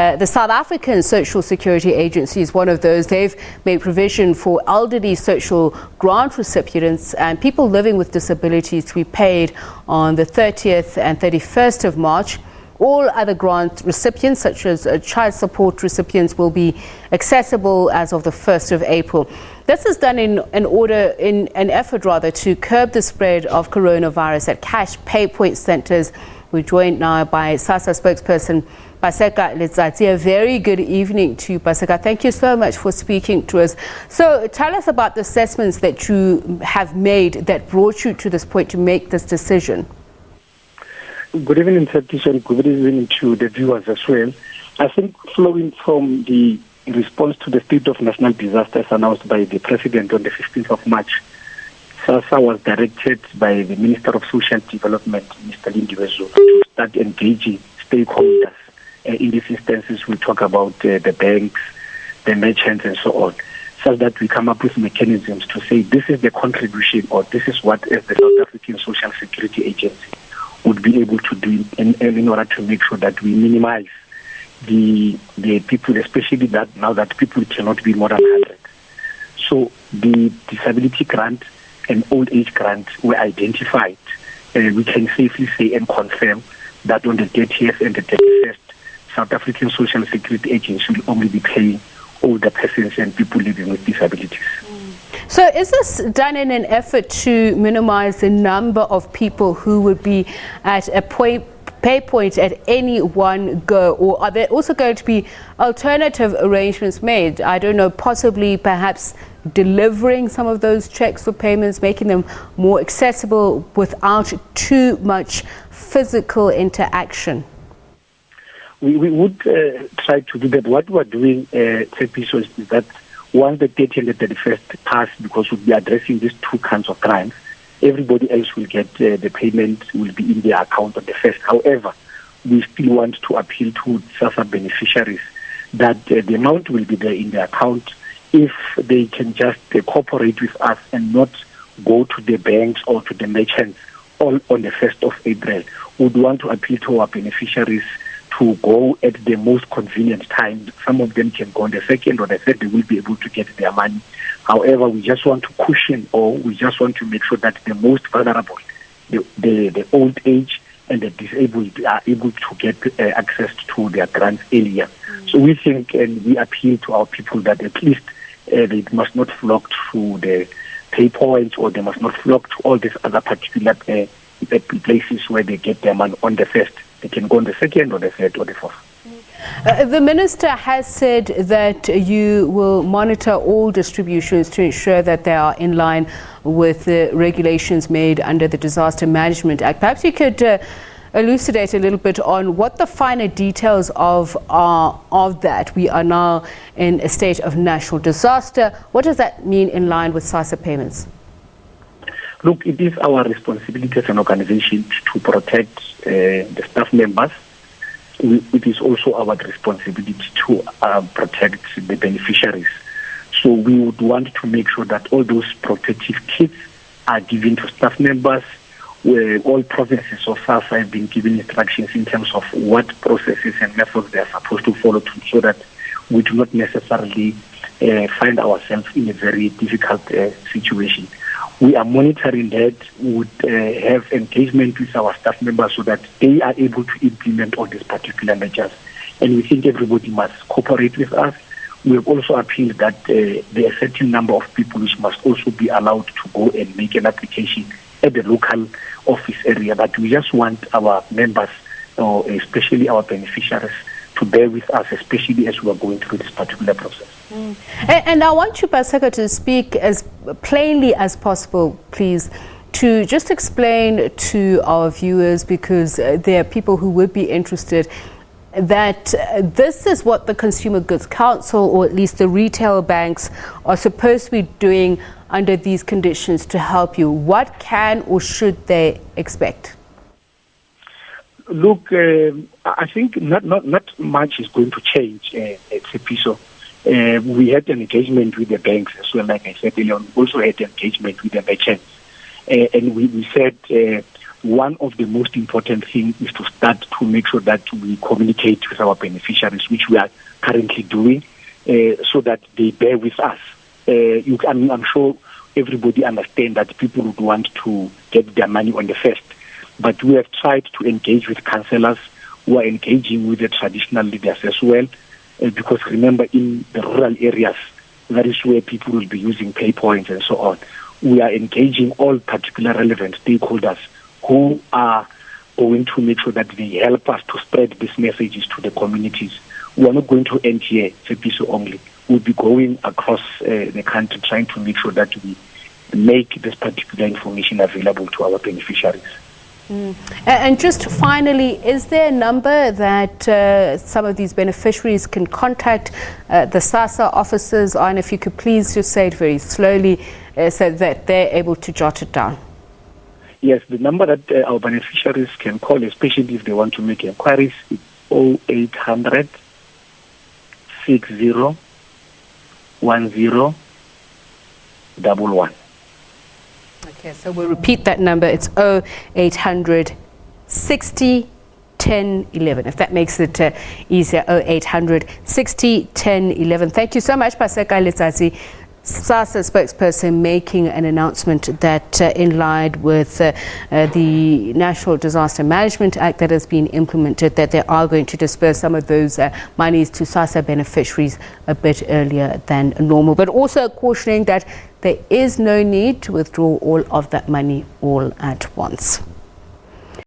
The South African Social Security Agency is one of those. They've made provision for elderly social grant recipients and people living with disabilities to be paid on the 30th and 31st of March. All other grant recipients, such as child support recipients, will be accessible as of the 1st of April. This is done in an effort to curb the spread of coronavirus at cash paypoint centers. We're joined now by SASSA spokesperson PASEKA LETSATSI. A very good evening to you, PASEKA. Thank you so much for speaking to us. So tell us about the assessments that you have made that brought you to this point to make this decision. Good evening, and good evening to the viewers as well. I think flowing from the response to the state of national disasters announced by the President on the 15th of March, SASSA was directed by the Minister of Social Development, Mr. Lindiwezo, to start engaging stakeholders. In these instances, we talk about the banks, the merchants, and so on, so that we come up with mechanisms to say this is the contribution, or this is what as the South African Social Security Agency would be able to do in order to make sure that we minimize the people, especially that now that people cannot be more than 100. So the disability grant and old age grant were identified. We can safely say and confirm that on the 30th and the 31st, South African Social Security Agency will only be paying older persons and people living with disabilities. So is this done in an effort to minimize the number of people who would be at a pay point at any one go, or are there also going to be alternative arrangements made? I don't know, possibly perhaps delivering some of those checks or payments, making them more accessible without too much physical interaction? We would try to do that. What we're doing, is that once the 30th and the 31st pass, because we'll be addressing these two kinds of crimes, everybody else will get the payment will be in their account on the 1st. However, we still want to appeal to SASSA beneficiaries that the amount will be there in the account if they can just cooperate with us and not go to the banks or to the merchants all on the 1st of April. We would want to appeal to our beneficiaries to go at the most convenient time. Some of them can go on the 2nd or the 3rd, they will be able to get their money. However, we just want to cushion, or we just want to make sure that the most vulnerable, the old age and the disabled, are able to get access to their grants earlier. So we think and we appeal to our people that at least they must not flock to the paypoints, or they must not flock to all these other particular places where they get their money on the 1st. They can go on the 2nd or the 3rd or the 4th. The Minister has said that you will monitor all distributions to ensure that they are in line with the regulations made under the Disaster Management Act. Perhaps you could elucidate a little bit on what the finer details of that. We are now in a state of national disaster. What does that mean in line with SASSA payments? Look, it is our responsibility as an organization to protect the staff members. It is also our responsibility to protect the beneficiaries. So we would want to make sure that all those protective kits are given to staff members. Where all provinces of SASSA have been given instructions in terms of what processes and methods they are supposed to follow, so that we do not necessarily find ourselves in a very difficult situation. We are monitoring that. We would have engagement with our staff members so that they are able to implement all these particular measures. And we think everybody must cooperate with us. We have also appealed that there are a certain number of people which must also be allowed to go and make an application at the local office area. But we just want our members, especially our beneficiaries, to bear with us, especially as we are going through this particular process. And I want you, PASEKA, to speak as plainly as possible, please, to just explain to our viewers, because there are people who would be interested, that this is what the Consumer Goods Council, or at least the retail banks, are supposed to be doing under these conditions to help you. What can or should they expect? Look, I think not much is going to change at Tsepiso. We had an engagement with the banks as well, like I said earlier. We also had engagement with the merchants. And we said one of the most important things is to start to make sure that we communicate with our beneficiaries, which we are currently doing, so that they bear with us. I'm sure everybody understands that people would want to get their money on the first, but we have tried to engage with councillors who are engaging with the traditional leaders as well, because remember, in the rural areas, that is where people will be using paypoints and so on. We are engaging all particular relevant stakeholders who are going to make sure that they help us to spread these messages to the communities. We are not going to end here, Tshepiso only. We'll be going across the country trying to make sure that we make this particular information available to our beneficiaries. And just finally, is there a number that some of these beneficiaries can contact the SASSA officers on? If you could please just say it very slowly so that they're able to jot it down. Yes, the number that our beneficiaries can call, especially if they want to make inquiries, is 0800 60 10 11. Okay, so we'll repeat that number. It's 0800 60 10 11. If that makes it easier, 0800 60 10 11. Thank you so much, PASEKA LETSATSI, SASSA spokesperson, making an announcement that in line with the National Disaster Management Act that has been implemented, that they are going to disperse some of those monies to SASSA beneficiaries a bit earlier than normal, but also cautioning that there is no need to withdraw all of that money all at once.